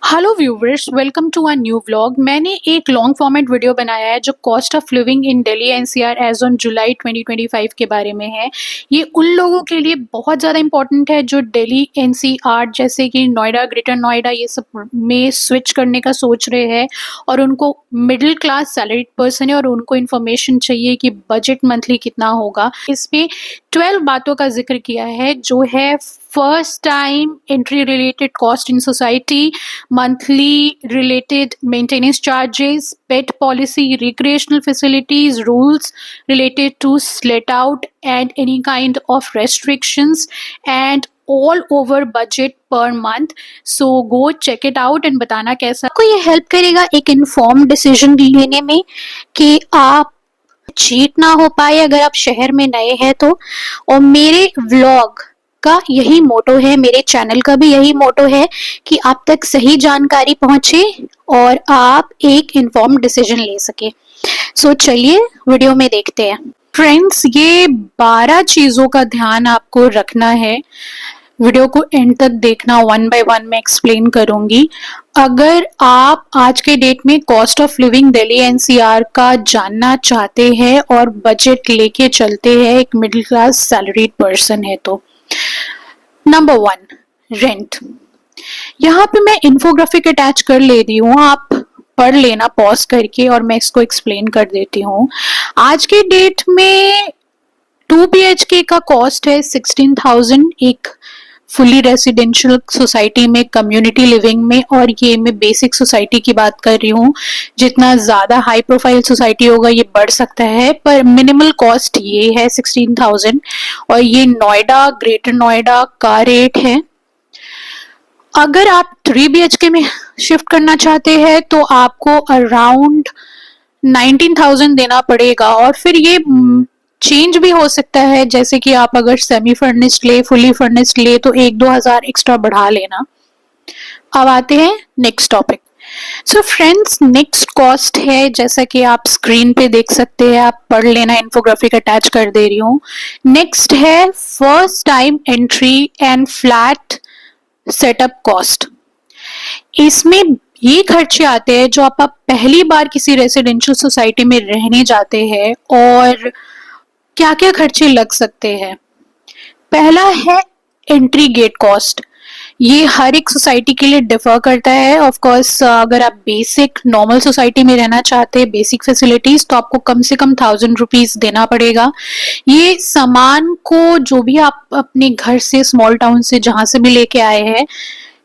Hello viewers, welcome to a new vlog. मैंने एक long format video बनाया है जो cost of living in Delhi NCR as on July 2025 के बारे में है। ये उन लोगों के लिए बहुत ज़्यादा इंपॉर्टेंट है जो दिल्ली एनसीआर जैसे कि नोएडा, ग्रेटर नोएडा ये सब में स्विच करने का सोच रहे हैं और उनको मिडिल क्लास सैलरीड पर्सन है और उनको इन्फॉर्मेशन चाहिए कि बजट मंथली कितना होगा। इसमें 12 बातों का जिक्र किया है जो है first time entry related cost in society, monthly related maintenance charges, pet policy, recreational facilities, rules related to slit out and any kind of restrictions, and all over budget per month. So go check it out and बताना कैसा आपको ये help करेगा एक informed decision लेने में कि आप चीट ना हो पाए अगर आप शहर में नए हैं तो। और मेरे व्लॉग का यही मोटो है, मेरे चैनल का भी यही मोटो है कि आप तक सही जानकारी पहुंचे और आप एक इन्फॉर्म्ड डिसीजन ले सके। सो चलिए वीडियो में देखते हैं। फ्रेंड्स, ये 12 चीजों का ध्यान आपको रखना है। वीडियो को एंड तक देखना, वन बाय वन मैं एक्सप्लेन करूंगी। अगर आप आज के डेट में cost of living Delhi NCR का जानना चाहते हैं और बजट लेके चलते हैं, एक मिडिल क्लास सैलरीड पर्सन है तो नंबर 1, रेंट। यहाँ पे मैं इन्फोग्राफिक अटैच कर ले रही हूँ, आप पढ़ लेना पॉज करके और मैं इसको एक्सप्लेन कर देती हूँ। आज के डेट में 2 BHK का कॉस्ट है 16,000 एक फुली रेसिडेंशियल सोसाइटी में, कम्युनिटी लिविंग में, और ये मैं बेसिक सोसाइटी की बात कर रही हूँ। जितना ज्यादा हाई प्रोफाइल सोसाइटी होगा ये बढ़ सकता है, पर मिनिमल कॉस्ट ये है 16,000 और ये नोएडा, ग्रेटर नोएडा का रेट है। अगर आप 3 BHK में शिफ्ट करना चाहते हैं तो आपको अराउंड 19,000 देना पड़ेगा और फिर ये चेंज भी हो सकता है, जैसे कि आप अगर सेमी फर्निश्ड ले, फुली फर्निश्ड ले तो 1-2 हजार एक्स्ट्रा बढ़ा लेना। अब आते हैं next topic. So friends, next cost है जैसा कि आप स्क्रीन पे देख सकते हैं, आप पढ़ लेना, इन्फोग्राफिक अटैच कर दे रही हूँ। नेक्स्ट है first time entry and flat setup cost. इसमें ये खर्चे आते हैं जो आप पहली बार किसी रेसिडेंशियल सोसाइटी में रहने जाते हैं और क्या क्या खर्चे लग सकते हैं। पहला है एंट्री गेट कॉस्ट। ये हर एक सोसाइटी के लिए डिफर करता है। ऑफ कोर्स अगर आप बेसिक नॉर्मल सोसाइटी में रहना चाहते हैं, बेसिक फैसिलिटीज, तो आपको कम से कम 1000 रुपीज देना पड़ेगा। ये सामान को जो भी आप अपने घर से, स्मॉल टाउन से, जहां से भी लेके आए हैं,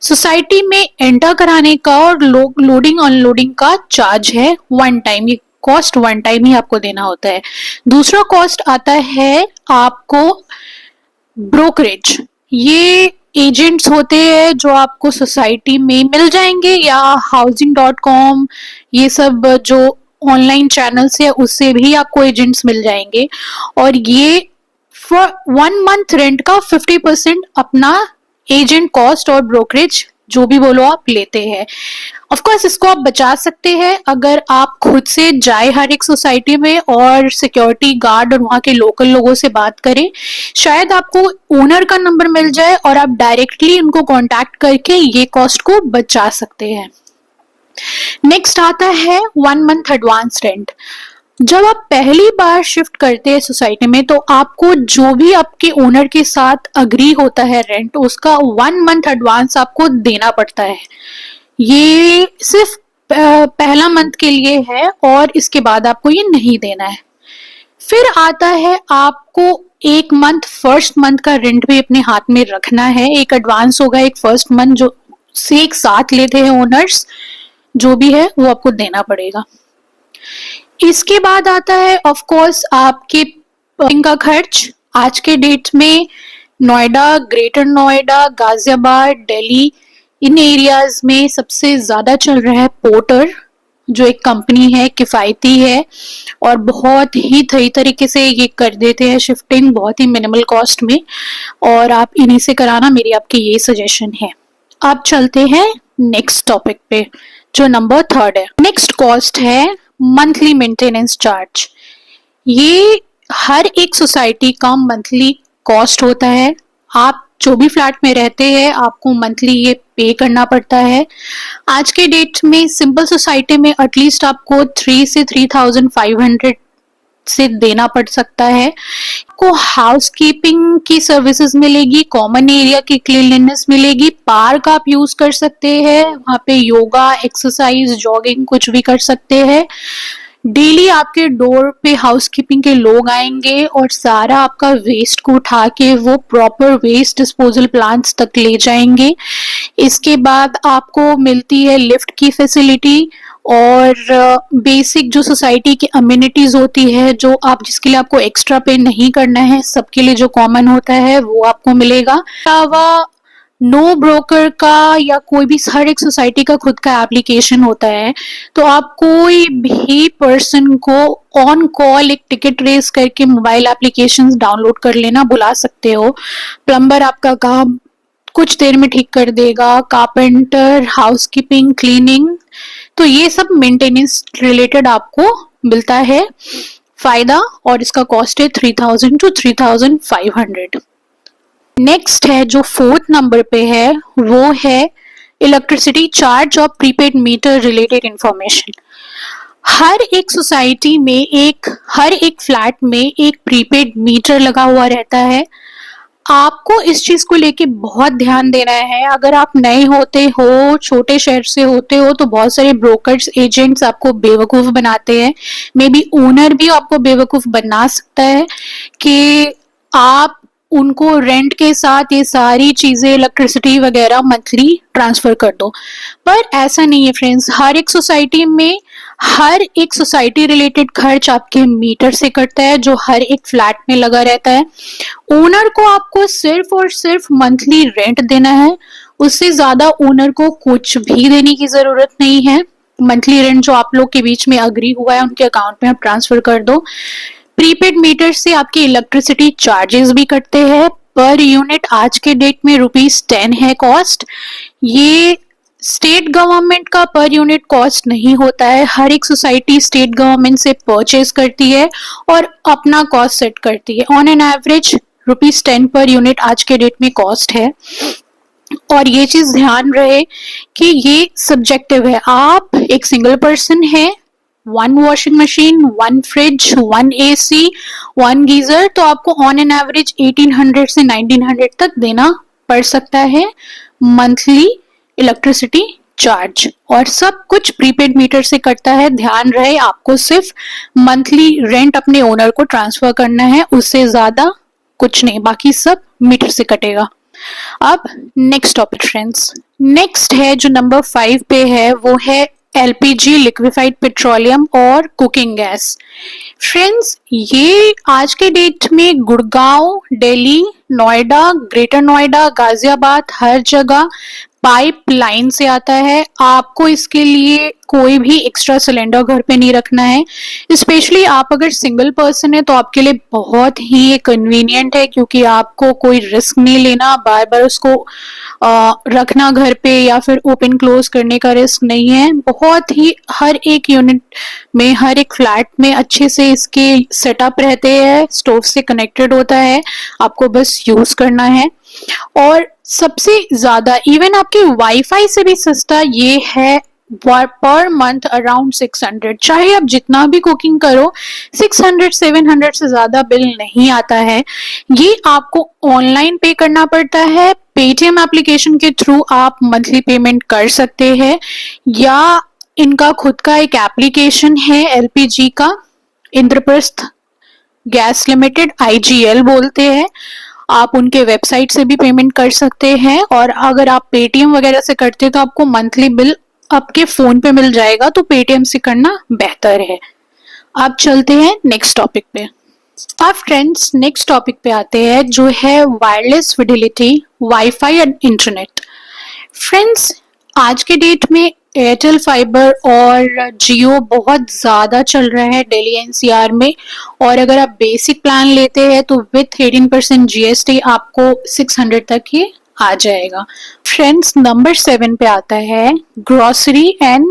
सोसाइटी में एंटर कराने का और लोडिंग अनलोडिंग का चार्ज है वन टाइम। ये कॉस्ट वन टाइम ही आपको देना होता है। दूसरा कॉस्ट आता है आपको ब्रोकरेज। ये एजेंट्स होते हैं जो आपको सोसाइटी में मिल जाएंगे या housing.com, ये सब जो ऑनलाइन चैनल्स है उससे भी आपको एजेंट्स मिल जाएंगे और ये फॉर 1 मंथ रेंट का 50% अपना एजेंट कॉस्ट और ब्रोकरेज जो भी बोलो आप लेते हैं। ऑफ कोर्स इसको आप बचा सकते हैं अगर आप खुद से जाए हर एक सोसाइटी में और सिक्योरिटी गार्ड और वहां के लोकल लोगों से बात करें। शायद आपको ओनर का नंबर मिल जाए और आप डायरेक्टली उनको कांटेक्ट करके ये कॉस्ट को बचा सकते हैं। नेक्स्ट आता है 1 मंथ एडवांस रेंट। जब आप पहली बार शिफ्ट करते हैं सोसाइटी में तो आपको जो भी आपके ओनर के साथ अग्री होता है रेंट, उसका 1 मंथ एडवांस आपको देना पड़ता है। ये सिर्फ पहला मंथ के लिए है और इसके बाद आपको ये नहीं देना है। फिर आता है आपको 1 मंथ, फर्स्ट मंथ का रेंट भी अपने हाथ में रखना है। एक एडवांस होगा, एक फर्स्ट मंथ जो से एक साथ लेते हैं ओनर्स, जो भी है वो आपको देना पड़ेगा। इसके बाद आता है ऑफ कोर्स आपके का खर्च। आज के डेट में नोएडा, ग्रेटर नोएडा, गाजियाबाद, दिल्ली, इन एरियाज में सबसे ज्यादा चल रहा है पोर्टर, जो एक कंपनी है, किफायती है और बहुत ही सही तरीके से ये कर देते हैं शिफ्टिंग बहुत ही मिनिमल कॉस्ट में, और आप इन्हीं से कराना, मेरी आपकी ये सजेशन है। अब चलते हैं नेक्स्ट टॉपिक पे जो नंबर 3 है। नेक्स्ट कॉस्ट है मंथली मेंटेनेंस चार्ज। ये हर एक सोसाइटी का मंथली कॉस्ट होता है। आप जो भी फ्लैट में रहते हैं आपको मंथली ये पे करना पड़ता है। आज के डेट में सिंपल सोसाइटी में एटलीस्ट आपको 3 से 3,500 से देना पड़ सकता है। आपको हाउसकीपिंग की सर्विसेज मिलेगी, कॉमन एरिया की क्लीनलीनेस मिलेगी, पार्क आप यूज कर सकते हैं, वहाँ पे योगा, एक्सरसाइज, जॉगिंग कुछ भी कर सकते हैं। डेली आपके डोर पे हाउसकीपिंग के लोग आएंगे और सारा आपका वेस्ट को उठा के वो प्रॉपर वेस्ट डिस्पोजल प्लांट्स तक ले जाएंगे। इसके बाद आपको मिलती है लिफ्ट की फैसिलिटी और बेसिक जो सोसाइटी की अम्यूनिटीज होती है, जो आप जिसके लिए आपको एक्स्ट्रा पे नहीं करना है, सबके लिए जो कॉमन होता है वो आपको मिलेगा। अलावा नो ब्रोकर का या कोई भी, हर एक सोसाइटी का खुद का एप्लीकेशन होता है, तो आप कोई भी पर्सन को ऑन कॉल एक टिकट रेस करके मोबाइल एप्लीकेशंस डाउनलोड कर लेना बुला सकते हो। प्लम्बर आपका काम कुछ देर में ठीक कर देगा, कारपेंटर, हाउसकीपिंग, क्लीनिंग, तो ये सब मेंटेनेंस रिलेटेड आपको मिलता है फायदा, और इसका कॉस्ट है 3,000 to 3,500। नेक्स्ट है जो 4th नंबर पे है वो है इलेक्ट्रिसिटी चार्ज और प्रीपेड मीटर रिलेटेड इंफॉर्मेशन। हर एक सोसाइटी में हर एक फ्लैट में एक प्रीपेड मीटर लगा हुआ रहता है। आपको इस चीज को लेके बहुत ध्यान देना है। अगर आप नए होते हो, छोटे शहर से होते हो, तो बहुत सारे ब्रोकर्स, एजेंट्स आपको बेवकूफ बनाते हैं। मे बी ओनर भी आपको बेवकूफ बना सकता है कि आप उनको रेंट के साथ ये सारी चीजें, इलेक्ट्रिसिटी वगैरह मंथली ट्रांसफर कर दो, पर ऐसा नहीं है फ्रेंड्स। हर एक सोसाइटी में हर एक सोसाइटी रिलेटेड खर्च आपके मीटर से कटता है, जो हर एक फ्लैट में लगा रहता है। ओनर को आपको सिर्फ और सिर्फ मंथली रेंट देना है, उससे ज्यादा ओनर को कुछ भी देने की जरूरत नहीं है। मंथली रेंट जो आप लोग के बीच में अग्री हुआ है उनके अकाउंट में आप ट्रांसफर कर दो। प्रीपेड मीटर से आपके इलेक्ट्रिसिटी चार्जेस भी कटते हैं। पर यूनिट आज के डेट में ₹10 है कॉस्ट। ये स्टेट गवर्नमेंट का पर यूनिट कॉस्ट नहीं होता है। हर एक सोसाइटी स्टेट गवर्नमेंट से परचेज करती है और अपना कॉस्ट सेट करती है। On an average ₹10 per unit आज के डेट में कॉस्ट है। और ये चीज ध्यान रहे कि ये सब्जेक्टिव है। आप एक सिंगल पर्सन है, 1 washing machine, 1 fridge, 1 AC, 1 geyser, तो आपको ऑन एन एवरेज 1800 से 1900 तक देना पड़ सकता है मंथली इलेक्ट्रिसिटी चार्ज। और सब कुछ प्रीपेड मीटर से कटता है। ध्यान रहे आपको सिर्फ मंथली रेंट अपने ओनर को ट्रांसफर करना है, उससे ज्यादा कुछ नहीं, बाकी सब मीटर से कटेगा। अब नेक्स्ट टॉपिक फ्रेंड्स, नेक्स्ट है जो नंबर 5 पे है वो है एलपीजी, लिक्विफाइड पेट्रोलियम और कुकिंग गैस। फ्रेंड्स ये आज के डेट में गुड़गांव, दिल्ली, नोएडा, ग्रेटर नोएडा, गाजियाबाद, हर जगह पाइपलाइन से आता है। आपको इसके लिए कोई भी एक्स्ट्रा सिलेंडर घर पे नहीं रखना है। स्पेशली आप अगर सिंगल पर्सन है तो आपके लिए बहुत ही कन्वीनियंट है, क्योंकि आपको कोई रिस्क नहीं लेना, बार बार उसको रखना घर पे या फिर ओपन क्लोज करने का रिस्क नहीं है। बहुत ही हर एक यूनिट में, हर एक फ्लैट में अच्छे से इसके सेटअप रहते हैं, स्टोव से कनेक्टेड होता है, आपको बस यूज करना है। और सबसे ज्यादा इवन आपके वाईफाई से भी सस्ता ये है, पर मंथ अराउंड 600। चाहे आप जितना भी कुकिंग करो 600-700 से ज्यादा बिल नहीं आता है। ये आपको ऑनलाइन पे करना पड़ता है। पेटीएम एप्लीकेशन के थ्रू आप मंथली पेमेंट कर सकते हैं, या इनका खुद का एक एप्लीकेशन है एलपीजी का, इंद्रप्रस्थ गैस लिमिटेड, IGL बोलते हैं। आप उनके वेबसाइट से भी पेमेंट कर सकते हैं। और अगर आप पेटीएम वगैरह से करते हैं तो आपको मंथली बिल आपके फोन पे मिल जाएगा, तो पेटीएम से करना बेहतर है। अब चलते हैं नेक्स्ट टॉपिक पे। अब फ्रेंड्स नेक्स्ट टॉपिक पे आते हैं जो है wireless fidelity, wifi and internet. Friends आज के डेट में एयरटेल फाइबर और जियो बहुत ज्यादा चल रहा है दिल्ली एनसीआर में। और अगर आप बेसिक प्लान लेते हैं तो विथ 18% GST आपको 600 तक ये आ जाएगा। फ्रेंड्स नंबर 7 पे आता है grocery and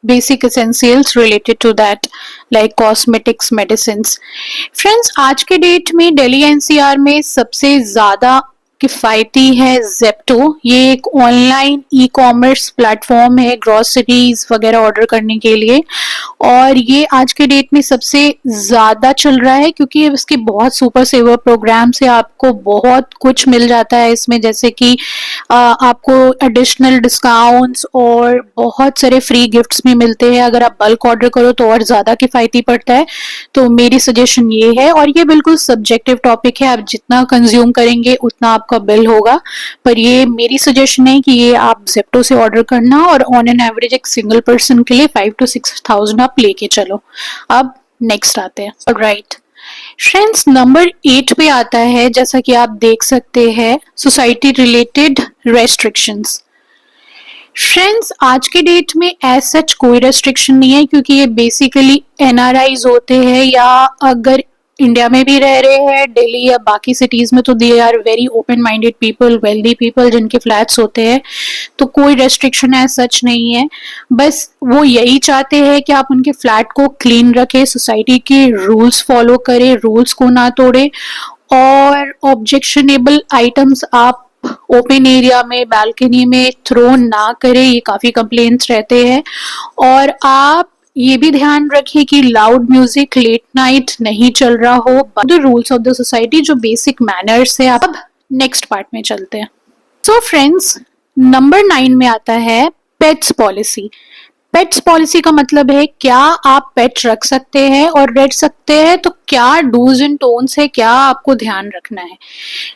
basic essentials related to that, like cosmetics, medicine. Friends आज के डेट में दिल्ली एनसीआर में सबसे ज्यादा किफ़ायती है ज़ेप्टो। ये एक ऑनलाइन ई-कॉमर्स प्लेटफ़ॉर्म है ग्रोसरीज़ वगैरह ऑर्डर करने के लिए, और ये आज के डेट में सबसे ज़्यादा चल रहा है क्योंकि इसके बहुत सुपर सेवर प्रोग्राम से आपको बहुत कुछ मिल जाता है इसमें, जैसे कि आपको एडिशनल डिस्काउंट्स और बहुत सारे फ्री गिफ्ट्स भी मिलते हैं अगर आप बल्क ऑर्डर करो तो, और ज़्यादा किफ़ायती पड़ता है। तो मेरी सजेशन ये है, और ये बिल्कुल सब्जेक्टिव टॉपिक है, आप जितना कंज्यूम करेंगे उतना आपका बिल होगा, पर ये मेरी सजेशन है कि ये आप ज़ेप्टो से ऑर्डर करना, और ऑन एन एवरेज एक सिंगल पर्सन के लिए 5 to 6,000 आप लेके चलो। अब नेक्स्ट आते हैं। राइट फ्रेंड्स, नंबर 8 पे आता है, जैसा कि आप देख सकते हैं, सोसाइटी रिलेटेड रेस्ट्रिक्शंस। फ्रेंड्स, आज के डेट में एज सच कोई रेस्ट्रिक्शन नहीं है क्योंकि ये बेसिकली एनआरआईज होते हैं, या अगर इंडिया में भी रह रहे हैं, दिल्ली या बाकी सिटीज में, तो they are very open minded people, wealthy people जिनके फ्लैट्स होते हैं, तो कोई रेस्ट्रिक्शन एज सच नहीं है। बस वो यही चाहते हैं कि आप उनके फ्लैट को क्लीन रखें, सोसाइटी के रूल्स फॉलो करें, रूल्स को ना तोड़े, और ऑब्जेक्शनेबल आइटम्स आप ओपन एरिया में, बालकनी में थ्रो ना करें, ये काफी कंप्लेंट्स रहते हैं। और आप ये भी ध्यान रखिए कि लाउड म्यूजिक लेट नाइट नहीं चल रहा हो, the rules of the society, जो बेसिक मैनर्स है। अब नेक्स्ट पार्ट में चलते हैं। सो फ्रेंड्स, नंबर 9 में आता है पेट्स पॉलिसी। पेट्स पॉलिसी का मतलब है क्या आप पेट रख सकते हैं, और रख सकते हैं तो क्या डूज एंड टोन्स है, क्या आपको ध्यान रखना है।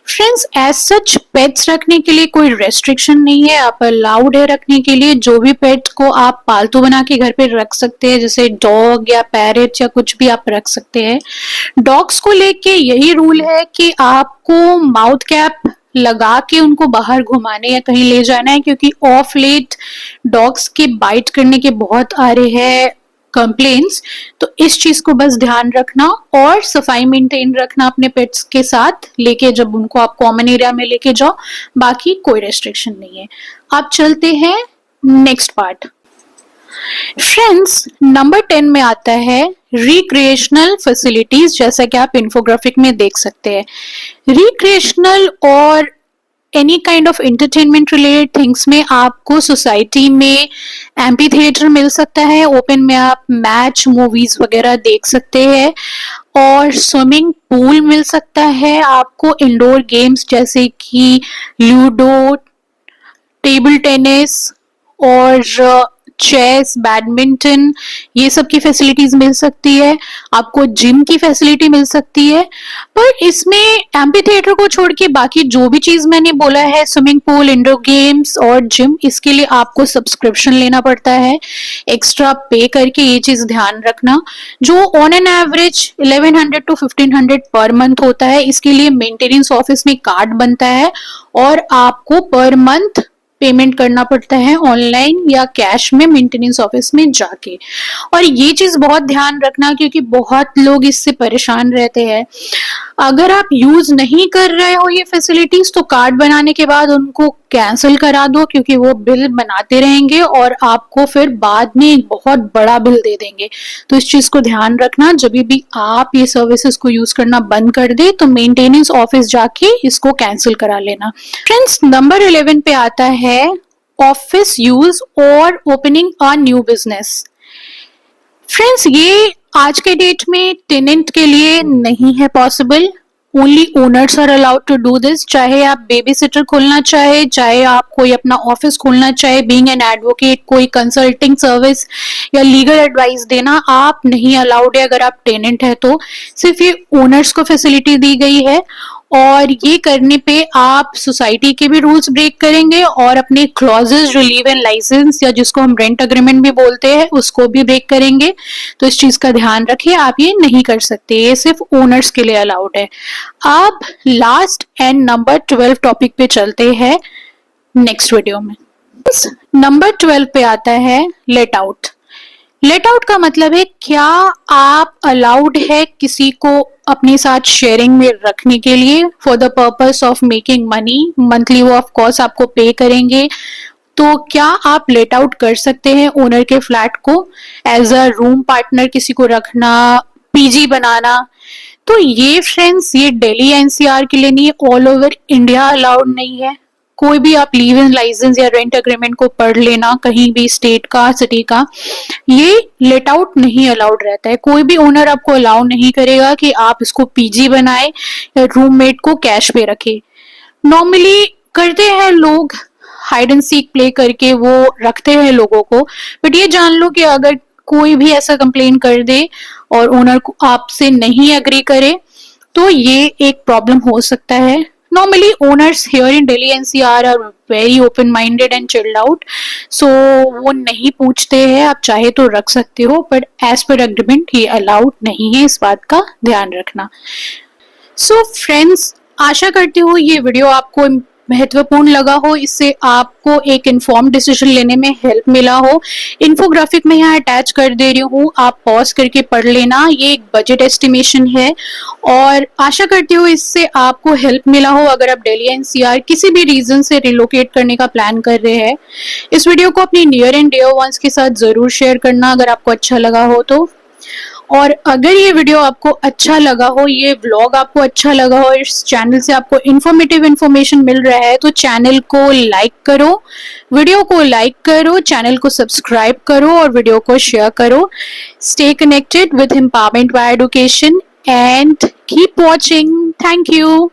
फ्रेंड्स, एज सच पेट्स रखने के लिए कोई रेस्ट्रिक्शन नहीं है, आप अलाउड है रखने के लिए। जो भी पेट को आप पालतू बना के घर पे रख सकते हैं, जैसे डॉग या पैरेट या कुछ भी आप रख सकते हैं। डॉग्स को लेके यही रूल है कि आपको माउथ कैप लगा के उनको बाहर घुमाने या कहीं ले जाना है, क्योंकि ऑफ लेट डॉग्स के बाइट करने के बहुत आ रहे हैं कंप्लेन्स। तो इस चीज को बस ध्यान रखना, और सफाई मेंटेन रखना अपने पेट्स के साथ लेके, जब उनको आप कॉमन एरिया में लेके जाओ। बाकी कोई रेस्ट्रिक्शन नहीं है। आप चलते हैं नेक्स्ट पार्ट। फ्रेंड्स, नंबर 10 में आता है रिक्रिएशनल फैसिलिटीज, जैसा कि आप इंफोग्राफिक में देख सकते हैं। रिक्रिएशनल और any kind of entertainment related things में आपको सोसाइटी में एम्पी थिएटर मिल सकता है, ओपन में आप मैच मूवीज वगैरह देख सकते हैं, और स्विमिंग पूल मिल सकता है आपको। इंडोर गेम्स जैसे कि लूडो, टेबल टेनिस और चेस, बैडमिंटन, ये सब की फैसिलिटीज मिल सकती है। आपको जिम की फैसिलिटी मिल सकती है। पर इसमें एम्पी थिएटर को छोड़ के बाकी जो भी चीज मैंने बोला है, स्विमिंग पूल, इंडोर गेम्स और जिम, इसके लिए आपको सब्सक्रिप्शन लेना पड़ता है, एक्स्ट्रा पे करके। ये चीज ध्यान रखना, जो on an average 1100 to 1500 per month होता है। इसके लिए मेंटेनेंस ऑफिस में कार्ड बनता है, और आपको पर मंथ पेमेंट करना पड़ता है ऑनलाइन या कैश में मेंटेनेंस ऑफिस में जाके। और ये चीज बहुत ध्यान रखना क्योंकि बहुत लोग इससे परेशान रहते हैं। अगर आप यूज नहीं कर रहे हो ये फैसिलिटीज, तो कार्ड बनाने के बाद उनको कैंसिल करा दो, क्योंकि वो बिल बनाते रहेंगे और आपको फिर बाद में एक बहुत बड़ा बिल दे देंगे। तो इस चीज को ध्यान रखना, जब भी आप ये सर्विसेज को यूज करना बंद कर दे तो मेंटेनेंस ऑफिस जाके इसको कैंसिल करा लेना। फ्रेंड्स, नंबर 11 पे आता है ऑफिस यूज और opening a new business. Friends, ये आज के डेट में टेनेंट के लिए नहीं है possible, only owners are allowed to do this. चाहे आप बेबी सिटर खोलना चाहे, चाहे आप कोई अपना ऑफिस खोलना चाहे, बीइंग एन एडवोकेट, कोई कंसल्टिंग सर्विस या लीगल एडवाइस देना, आप नहीं अलाउड है अगर आप टेनेंट है तो। सिर्फ ये ओनर्स को फैसिलिटी दी गई है, और ये करने पे आप सोसाइटी के भी रूल्स ब्रेक करेंगे और अपने क्लॉजेस जो लीव एंड लाइसेंस या जिसको हम रेंट अग्रीमेंट भी बोलते हैं उसको भी ब्रेक करेंगे। तो इस चीज का ध्यान रखिए, आप ये नहीं कर सकते, ये सिर्फ ओनर्स के लिए अलाउड है। अब लास्ट एंड नंबर 12 टॉपिक पे चलते हैं नेक्स्ट वीडियो में। नंबर 12 पे आता है लेट आउट। लेट आउट का मतलब है क्या आप अलाउड है किसी को अपने साथ शेयरिंग में रखने के लिए for the purpose of making money. Monthly वो ऑफ कोर्स आपको पे करेंगे, तो क्या आप लेट आउट कर सकते हैं ओनर के फ्लैट को एज अ रूम पार्टनर किसी को रखना, पीजी बनाना। तो ये फ्रेंड्स, ये दिल्ली एनसीआर के लिए नहीं, ऑल ओवर इंडिया अलाउड नहीं है। कोई भी आप लीव इन लाइसेंस या रेंट अग्रीमेंट को पढ़ लेना, कहीं भी स्टेट का, सिटी का, ये लेट आउट नहीं अलाउड रहता है। कोई भी ओनर आपको अलाउ नहीं करेगा कि आप इसको पीजी बनाए या रूममेट को कैश पे रखे। नॉर्मली करते हैं लोग, हाइड एंड सीक प्ले करके वो रखते हैं लोगों को, बट ये जान लो कि अगर कोई भी ऐसा कंप्लेन कर दे और ओनर को आपसे नहीं एग्री करे तो ये एक प्रॉब्लम हो सकता है। Normally owners here in Delhi NCR are very open minded and chilled out, so वो नहीं पूछते हैं, आप चाहे तो रख सकते हो, बट एज पर एग्रीमेंट ये अलाउड नहीं है, इस बात का ध्यान रखना। सो फ्रेंड्स, आशा करती हूँ ये वीडियो आपको महत्वपूर्ण लगा हो, इससे आपको एक इन्फॉर्म डिसीजन लेने में हेल्प मिला हो। इन्फोग्राफिक में यहाँ अटैच कर दे रही हूँ, आप पॉज करके पढ़ लेना। ये एक बजट एस्टिमेशन है और आशा करती हूँ इससे आपको हेल्प मिला हो अगर आप दिल्ली एनसीआर किसी भी रीजन से रिलोकेट करने का प्लान कर रहे हैं। इस वीडियो को अपनी नियर एंड डियर वंस के साथ जरूर शेयर करना अगर आपको अच्छा लगा हो तो। और अगर ये वीडियो आपको अच्छा लगा हो, ये व्लॉग आपको अच्छा लगा हो, इस चैनल से आपको इन्फॉर्मेटिव इन्फॉर्मेशन मिल रहा है, तो चैनल को लाइक करो, वीडियो को लाइक करो, चैनल को सब्सक्राइब करो और वीडियो को शेयर करो। Stay connected with empowerment bye education and keep watching. Thank you.